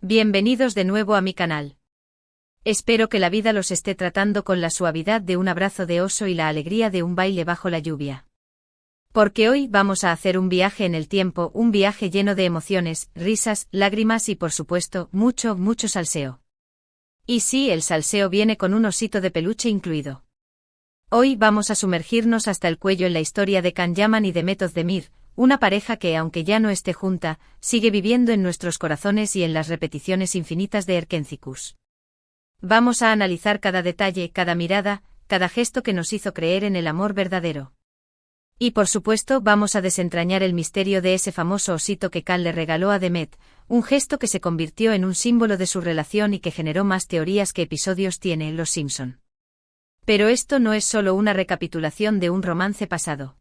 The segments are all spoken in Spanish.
Bienvenidos de nuevo a mi canal. Espero que la vida los esté tratando con la suavidad de un abrazo de oso y la alegría de un baile bajo la lluvia. Porque hoy vamos a hacer un viaje en el tiempo, un viaje lleno de emociones, risas, lágrimas y por supuesto, mucho salseo. Y sí, el salseo viene con un osito de peluche incluido. Hoy vamos a sumergirnos hasta el cuello en la historia de Can Yaman y de Demet Özdemir, una pareja que, aunque ya no esté junta, sigue viviendo en nuestros corazones y en las repeticiones infinitas de Erkencikus. Vamos a analizar cada detalle, cada mirada, cada gesto que nos hizo creer en el amor verdadero. Y por supuesto vamos a desentrañar el misterio de ese famoso osito que Can le regaló a Demet, un gesto que se convirtió en un símbolo de su relación y que generó más teorías que episodios tiene Los Simpson. Pero esto no es solo una recapitulación de un romance pasado.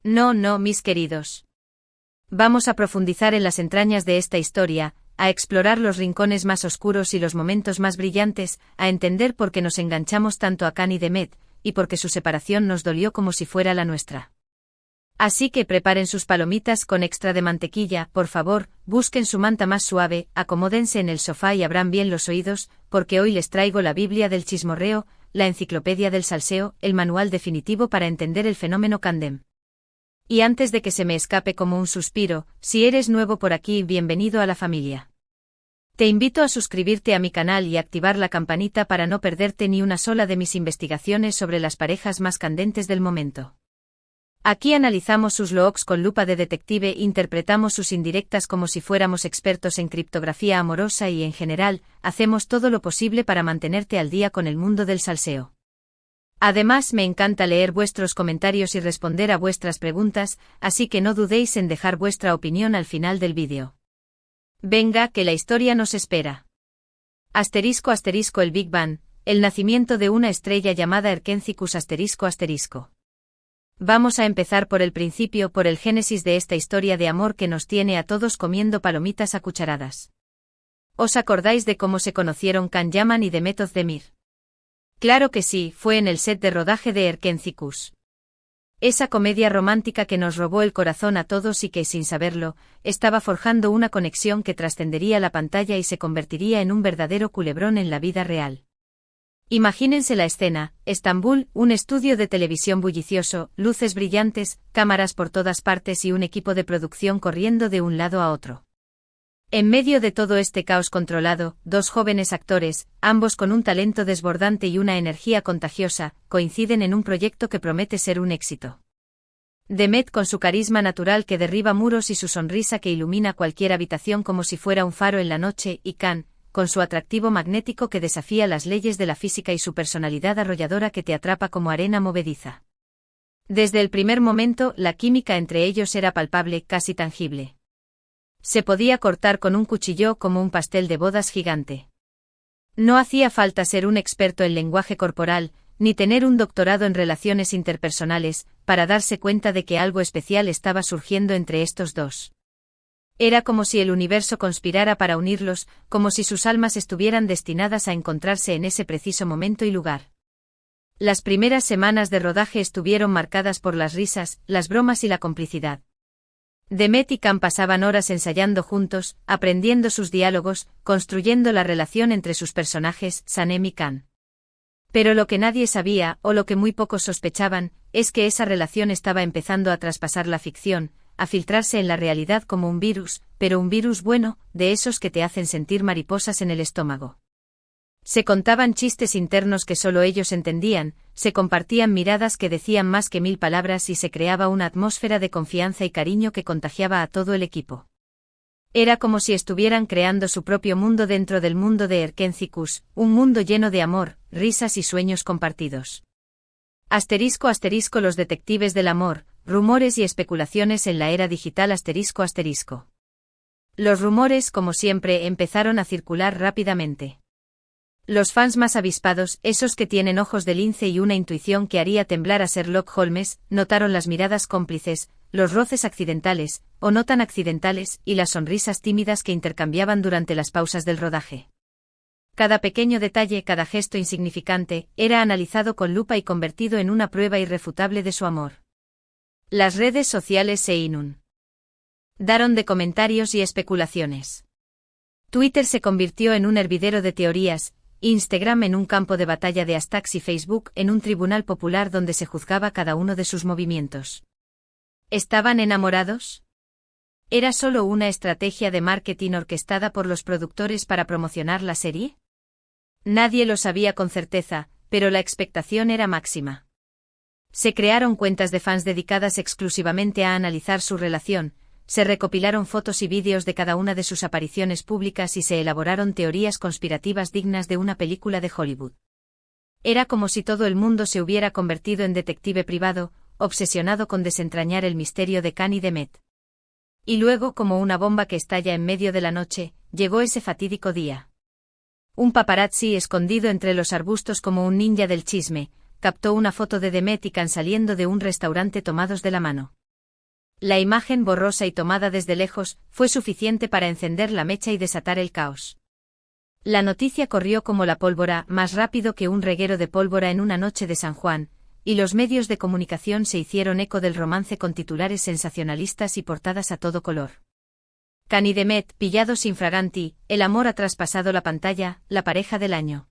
No, mis queridos. Vamos a profundizar en las entrañas de esta historia, a explorar los rincones más oscuros y los momentos más brillantes, a entender por qué nos enganchamos tanto a Can y Demet, y por qué su separación nos dolió como si fuera la nuestra. Así que preparen sus palomitas con extra de mantequilla, por favor, busquen su manta más suave, acomódense en el sofá y abran bien los oídos, porque hoy les traigo la Biblia del chismorreo, la enciclopedia del salseo, el manual definitivo para entender el fenómeno Candem. Y antes de que se me escape como un suspiro, si eres nuevo por aquí, bienvenido a la familia. Te invito a suscribirte a mi canal y activar la campanita para no perderte ni una sola de mis investigaciones sobre las parejas más candentes del momento. Aquí analizamos sus looks con lupa de detective, interpretamos sus indirectas como si fuéramos expertos en criptografía amorosa y en general, hacemos todo lo posible para mantenerte al día con el mundo del salseo. Además, me encanta leer vuestros comentarios y responder a vuestras preguntas, así que no dudéis en dejar vuestra opinión al final del vídeo. Venga, que la historia nos espera. Asterisco el Big Bang, el nacimiento de una estrella llamada Erkencikus ***. Vamos a empezar por el principio, por el génesis de esta historia de amor que nos tiene a todos comiendo palomitas a cucharadas. ¿Os acordáis de cómo se conocieron Can Yaman y Demet Özdemir? Claro que sí, fue en el set de rodaje de Erkencikus. Esa comedia romántica que nos robó el corazón a todos y que, sin saberlo, estaba forjando una conexión que trascendería la pantalla y se convertiría en un verdadero culebrón en la vida real. Imagínense la escena: Estambul, un estudio de televisión bullicioso, luces brillantes, cámaras por todas partes y un equipo de producción corriendo de un lado a otro. En medio de todo este caos controlado, dos jóvenes actores, ambos con un talento desbordante y una energía contagiosa, coinciden en un proyecto que promete ser un éxito. Demet con su carisma natural que derriba muros y su sonrisa que ilumina cualquier habitación como si fuera un faro en la noche, y Can, con su atractivo magnético que desafía las leyes de la física y su personalidad arrolladora que te atrapa como arena movediza. Desde el primer momento, la química entre ellos era palpable, casi tangible. Se podía cortar con un cuchillo como un pastel de bodas gigante. No hacía falta ser un experto en lenguaje corporal, ni tener un doctorado en relaciones interpersonales, para darse cuenta de que algo especial estaba surgiendo entre estos dos. Era como si el universo conspirara para unirlos, como si sus almas estuvieran destinadas a encontrarse en ese preciso momento y lugar. Las primeras semanas de rodaje estuvieron marcadas por las risas, las bromas y la complicidad. Demet y Can pasaban horas ensayando juntos, aprendiendo sus diálogos, construyendo la relación entre sus personajes, Sanem y Can. Pero lo que nadie sabía, o lo que muy pocos sospechaban, es que esa relación estaba empezando a traspasar la ficción, a filtrarse en la realidad como un virus, pero un virus bueno, de esos que te hacen sentir mariposas en el estómago. Se contaban chistes internos que solo ellos entendían, se compartían miradas que decían más que 1000 palabras y se creaba una atmósfera de confianza y cariño que contagiaba a todo el equipo. Era como si estuvieran creando su propio mundo dentro del mundo de Erkencikus, un mundo lleno de amor, risas y sueños compartidos. *** Los detectives del amor, rumores y especulaciones en la era digital ***. Los rumores, como siempre, empezaron a circular rápidamente. Los fans más avispados, esos que tienen ojos de lince y una intuición que haría temblar a Sherlock Holmes, notaron las miradas cómplices, los roces accidentales, o no tan accidentales, y las sonrisas tímidas que intercambiaban durante las pausas del rodaje. Cada pequeño detalle, cada gesto insignificante, era analizado con lupa y convertido en una prueba irrefutable de su amor. Las redes sociales se inundaron de comentarios y especulaciones. Twitter se convirtió en un hervidero de teorías, Instagram en un campo de batalla de hashtags y Facebook en un tribunal popular donde se juzgaba cada uno de sus movimientos. ¿Estaban enamorados? ¿Era solo una estrategia de marketing orquestada por los productores para promocionar la serie? Nadie lo sabía con certeza, pero la expectación era máxima. Se crearon cuentas de fans dedicadas exclusivamente a analizar su relación, se recopilaron fotos y vídeos de cada una de sus apariciones públicas y se elaboraron teorías conspirativas dignas de una película de Hollywood. Era como si todo el mundo se hubiera convertido en detective privado, obsesionado con desentrañar el misterio de Khan y Demet. Y luego, como una bomba que estalla en medio de la noche, llegó ese fatídico día. Un paparazzi escondido entre los arbustos como un ninja del chisme, captó una foto de Demet y Khan saliendo de un restaurante tomados de la mano. La imagen borrosa y tomada desde lejos fue suficiente para encender la mecha y desatar el caos. La noticia corrió como la pólvora, más rápido que un reguero de pólvora en una noche de San Juan, y los medios de comunicación se hicieron eco del romance con titulares sensacionalistas y portadas a todo color. Khan y Demet, pillados infraganti, el amor ha traspasado la pantalla, la pareja del año.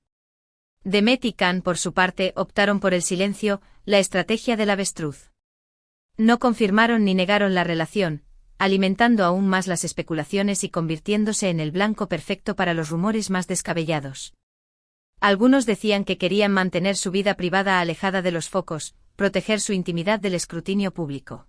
Demet y Khan, por su parte, optaron por el silencio, la estrategia del avestruz. No confirmaron ni negaron la relación, alimentando aún más las especulaciones y convirtiéndose en el blanco perfecto para los rumores más descabellados. Algunos decían que querían mantener su vida privada alejada de los focos, proteger su intimidad del escrutinio público.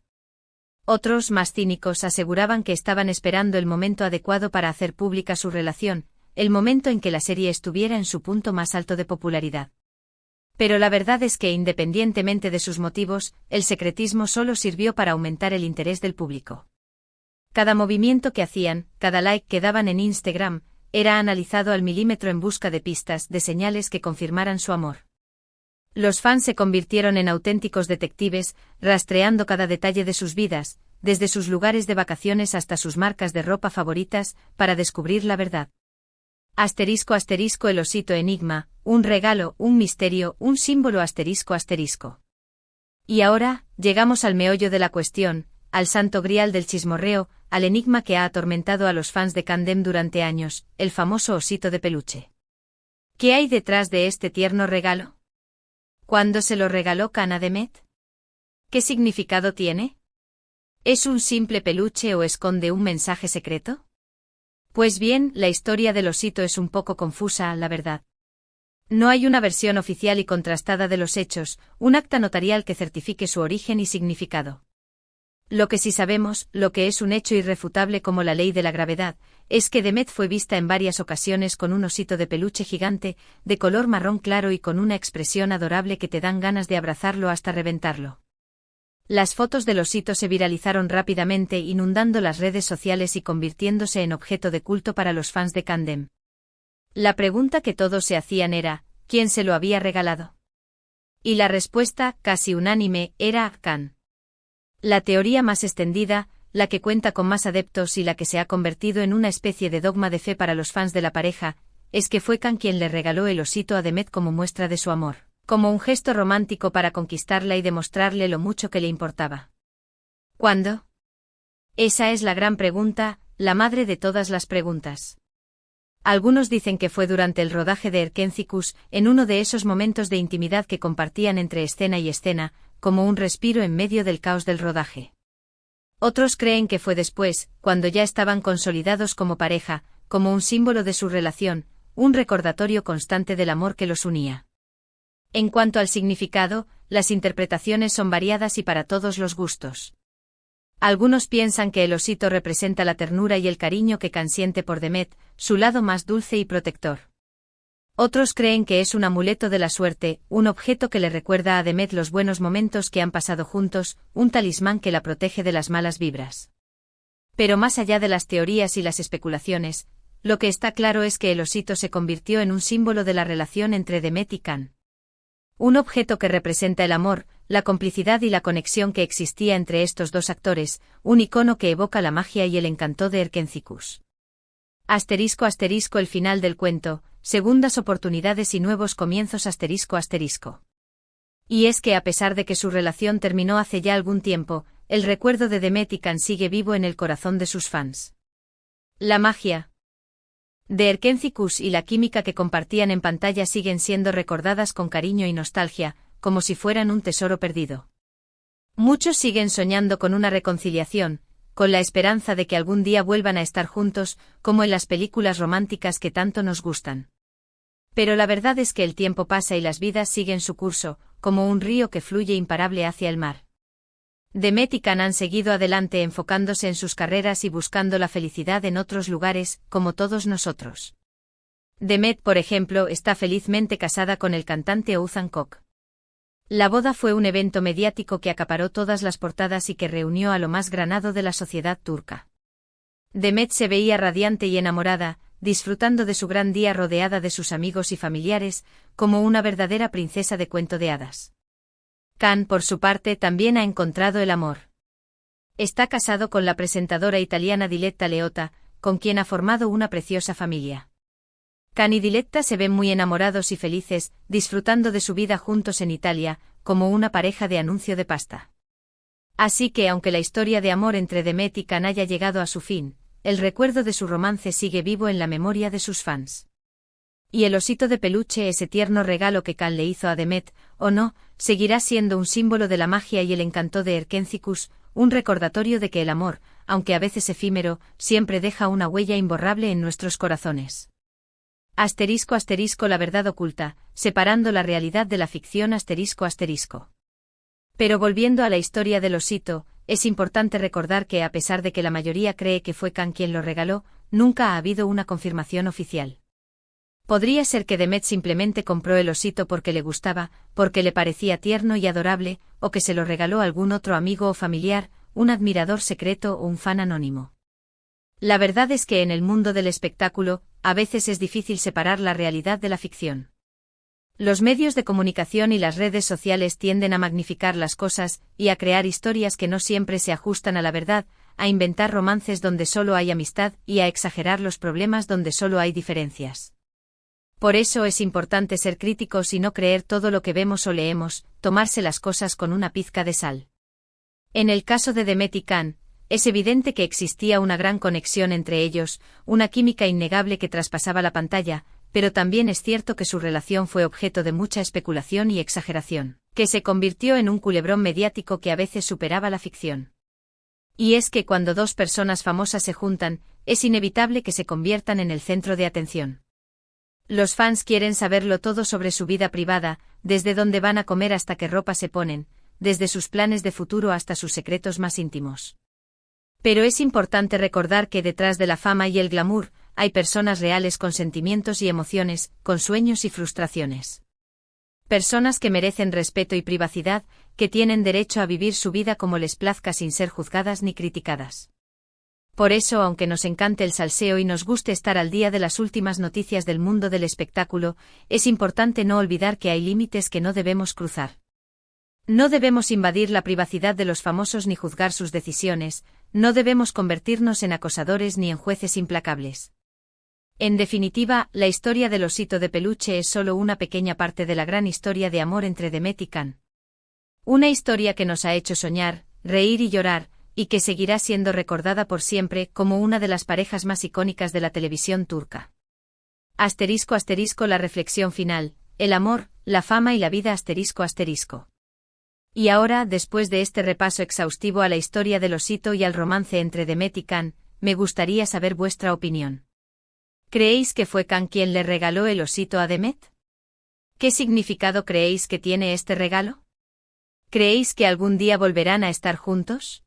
Otros, más cínicos, aseguraban que estaban esperando el momento adecuado para hacer pública su relación, el momento en que la serie estuviera en su punto más alto de popularidad. Pero la verdad es que, independientemente de sus motivos, el secretismo solo sirvió para aumentar el interés del público. Cada movimiento que hacían, cada like que daban en Instagram, era analizado al milímetro en busca de pistas, de señales que confirmaran su amor. Los fans se convirtieron en auténticos detectives, rastreando cada detalle de sus vidas, desde sus lugares de vacaciones hasta sus marcas de ropa favoritas, para descubrir la verdad. Asterisco asterisco el osito enigma, un regalo, un misterio, un símbolo asterisco asterisco. Y ahora, llegamos al meollo de la cuestión, al santo grial del chismorreo, al enigma que ha atormentado a los fans de Kandem durante años, el famoso osito de peluche. ¿Qué hay detrás de este tierno regalo? ¿Cuándo se lo regaló Khan a Demet? ¿Qué significado tiene? ¿Es un simple peluche o esconde un mensaje secreto? Pues bien, la historia del osito es un poco confusa, la verdad. No hay una versión oficial y contrastada de los hechos, un acta notarial que certifique su origen y significado. Lo que sí sabemos, lo que es un hecho irrefutable como la ley de la gravedad, es que Demet fue vista en varias ocasiones con un osito de peluche gigante, de color marrón claro y con una expresión adorable que te dan ganas de abrazarlo hasta reventarlo. Las fotos del osito se viralizaron rápidamente, inundando las redes sociales y convirtiéndose en objeto de culto para los fans de Kandem. La pregunta que todos se hacían era, ¿quién se lo había regalado? Y la respuesta, casi unánime, era Khan. La teoría más extendida, la que cuenta con más adeptos y la que se ha convertido en una especie de dogma de fe para los fans de la pareja, es que fue Khan quien le regaló el osito a Demet como muestra de su amor, como un gesto romántico para conquistarla y demostrarle lo mucho que le importaba. ¿Cuándo? Esa es la gran pregunta, la madre de todas las preguntas. Algunos dicen que fue durante el rodaje de Erkencicus, en uno de esos momentos de intimidad que compartían entre escena y escena, como un respiro en medio del caos del rodaje. Otros creen que fue después, cuando ya estaban consolidados como pareja, como un símbolo de su relación, un recordatorio constante del amor que los unía. En cuanto al significado, las interpretaciones son variadas y para todos los gustos. Algunos piensan que el osito representa la ternura y el cariño que Khan siente por Demet, su lado más dulce y protector. Otros creen que es un amuleto de la suerte, un objeto que le recuerda a Demet los buenos momentos que han pasado juntos, un talismán que la protege de las malas vibras. Pero más allá de las teorías y las especulaciones, lo que está claro es que el osito se convirtió en un símbolo de la relación entre Demet y Khan. Un objeto que representa el amor, la complicidad y la conexión que existía entre estos dos actores, un icono que evoca la magia y el encanto de Erkencicus. Asterisco asterisco el final del cuento, segundas oportunidades y nuevos comienzos asterisco asterisco. Y es que a pesar de que su relación terminó hace ya algún tiempo, el recuerdo de Demet y Khan sigue vivo en el corazón de sus fans. La magia. de Erkencicus y la química que compartían en pantalla siguen siendo recordadas con cariño y nostalgia, como si fueran un tesoro perdido. Muchos siguen soñando con una reconciliación, con la esperanza de que algún día vuelvan a estar juntos, como en las películas románticas que tanto nos gustan. Pero la verdad es que el tiempo pasa y las vidas siguen su curso, como un río que fluye imparable hacia el mar. Demet y Can han seguido adelante enfocándose en sus carreras y buscando la felicidad en otros lugares, como todos nosotros. Demet, por ejemplo, está felizmente casada con el cantante Oğuzhan Koç. La boda fue un evento mediático que acaparó todas las portadas y que reunió a lo más granado de la sociedad turca. Demet se veía radiante y enamorada, disfrutando de su gran día rodeada de sus amigos y familiares, como una verdadera princesa de cuento de hadas. Can, por su parte, también ha encontrado el amor. Está casado con la presentadora italiana Diletta Leotta, con quien ha formado una preciosa familia. Can y Diletta se ven muy enamorados y felices, disfrutando de su vida juntos en Italia, como una pareja de anuncio de pasta. Así que aunque la historia de amor entre Demet y Can haya llegado a su fin, el recuerdo de su romance sigue vivo en la memoria de sus fans. Y el osito de peluche, ese tierno regalo que Can le hizo a Demet, o no, seguirá siendo un símbolo de la magia y el encanto de Erkencicus, un recordatorio de que el amor, aunque a veces efímero, siempre deja una huella imborrable en nuestros corazones. Asterisco asterisco la verdad oculta, separando la realidad de la ficción asterisco asterisco. Pero volviendo a la historia del osito, es importante recordar que a pesar de que la mayoría cree que fue Can quien lo regaló, nunca ha habido una confirmación oficial. Podría ser que Demet simplemente compró el osito porque le gustaba, porque le parecía tierno y adorable, o que se lo regaló algún otro amigo o familiar, un admirador secreto o un fan anónimo. La verdad es que en el mundo del espectáculo, a veces es difícil separar la realidad de la ficción. Los medios de comunicación y las redes sociales tienden a magnificar las cosas y a crear historias que no siempre se ajustan a la verdad, a inventar romances donde solo hay amistad y a exagerar los problemas donde solo hay diferencias. Por eso es importante ser críticos y no creer todo lo que vemos o leemos, tomarse las cosas con una pizca de sal. En el caso de Demet y Can, es evidente que existía una gran conexión entre ellos, una química innegable que traspasaba la pantalla, pero también es cierto que su relación fue objeto de mucha especulación y exageración, que se convirtió en un culebrón mediático que a veces superaba la ficción. Y es que cuando dos personas famosas se juntan, es inevitable que se conviertan en el centro de atención. Los fans quieren saberlo todo sobre su vida privada, desde dónde van a comer hasta qué ropa se ponen, desde sus planes de futuro hasta sus secretos más íntimos. Pero es importante recordar que detrás de la fama y el glamour, hay personas reales con sentimientos y emociones, con sueños y frustraciones. Personas que merecen respeto y privacidad, que tienen derecho a vivir su vida como les plazca sin ser juzgadas ni criticadas. Por eso, aunque nos encante el salseo y nos guste estar al día de las últimas noticias del mundo del espectáculo, es importante no olvidar que hay límites que no debemos cruzar. No debemos invadir la privacidad de los famosos ni juzgar sus decisiones, no debemos convertirnos en acosadores ni en jueces implacables. En definitiva, la historia del osito de peluche es solo una pequeña parte de la gran historia de amor entre Demet y Can. Una historia que nos ha hecho soñar, reír y llorar, y que seguirá siendo recordada por siempre como una de las parejas más icónicas de la televisión turca. Asterisco asterisco la reflexión final, el amor, la fama y la vida asterisco asterisco. Y ahora, después de este repaso exhaustivo a la historia del osito y al romance entre Demet y Can, me gustaría saber vuestra opinión. ¿Creéis que fue Can quien le regaló el osito a Demet? ¿Qué significado creéis que tiene este regalo? ¿Creéis que algún día volverán a estar juntos?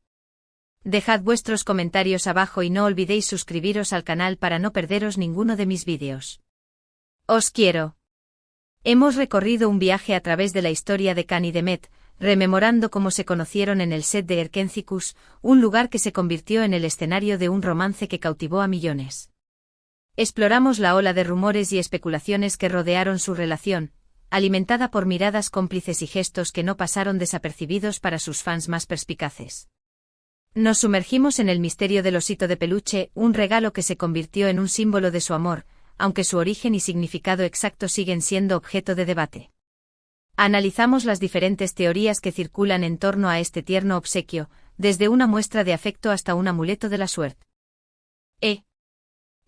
Dejad vuestros comentarios abajo y no olvidéis suscribiros al canal para no perderos ninguno de mis vídeos. ¡Os quiero! Hemos recorrido un viaje a través de la historia de Can y Demet, rememorando cómo se conocieron en el set de Erkencicus, un lugar que se convirtió en el escenario de un romance que cautivó a millones. Exploramos la ola de rumores y especulaciones que rodearon su relación, alimentada por miradas cómplices y gestos que no pasaron desapercibidos para sus fans más perspicaces. Nos sumergimos en el misterio del osito de peluche, un regalo que se convirtió en un símbolo de su amor, aunque su origen y significado exacto siguen siendo objeto de debate. Analizamos las diferentes teorías que circulan en torno a este tierno obsequio, desde una muestra de afecto hasta un amuleto de la suerte.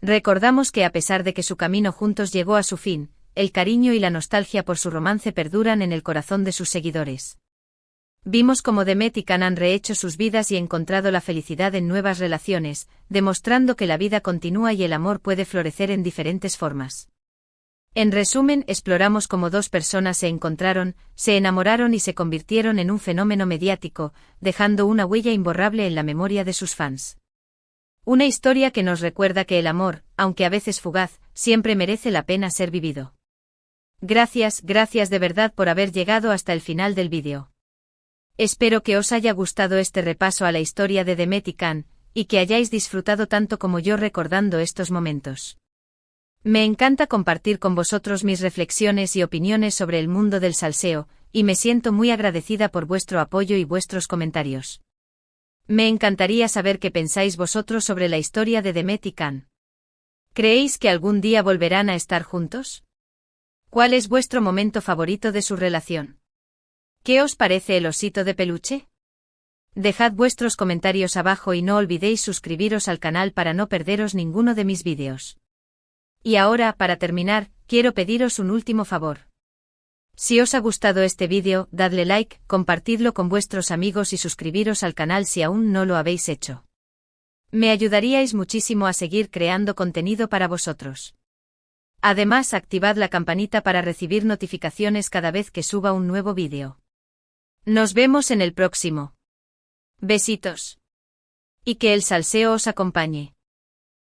Recordamos que a pesar de que su camino juntos llegó a su fin, el cariño y la nostalgia por su romance perduran en el corazón de sus seguidores. Vimos cómo Demet y Can han rehecho sus vidas y encontrado la felicidad en nuevas relaciones, demostrando que la vida continúa y el amor puede florecer en diferentes formas. En resumen, exploramos cómo dos personas se encontraron, se enamoraron y se convirtieron en un fenómeno mediático, dejando una huella imborrable en la memoria de sus fans. Una historia que nos recuerda que el amor, aunque a veces fugaz, siempre merece la pena ser vivido. Gracias de verdad por haber llegado hasta el final del vídeo. Espero que os haya gustado este repaso a la historia de Demet y Can, y que hayáis disfrutado tanto como yo recordando estos momentos. Me encanta compartir con vosotros mis reflexiones y opiniones sobre el mundo del salseo, y me siento muy agradecida por vuestro apoyo y vuestros comentarios. Me encantaría saber qué pensáis vosotros sobre la historia de Demet y Can. ¿Creéis que algún día volverán a estar juntos? ¿Cuál es vuestro momento favorito de su relación? ¿Qué os parece el osito de peluche? Dejad vuestros comentarios abajo y no olvidéis suscribiros al canal para no perderos ninguno de mis vídeos. Y ahora, para terminar, quiero pediros un último favor. Si os ha gustado este vídeo, dadle like, compartidlo con vuestros amigos y suscribiros al canal si aún no lo habéis hecho. Me ayudaríais muchísimo a seguir creando contenido para vosotros. Además, activad la campanita para recibir notificaciones cada vez que suba un nuevo vídeo. Nos vemos en el próximo. Besitos. Y que el salseo os acompañe.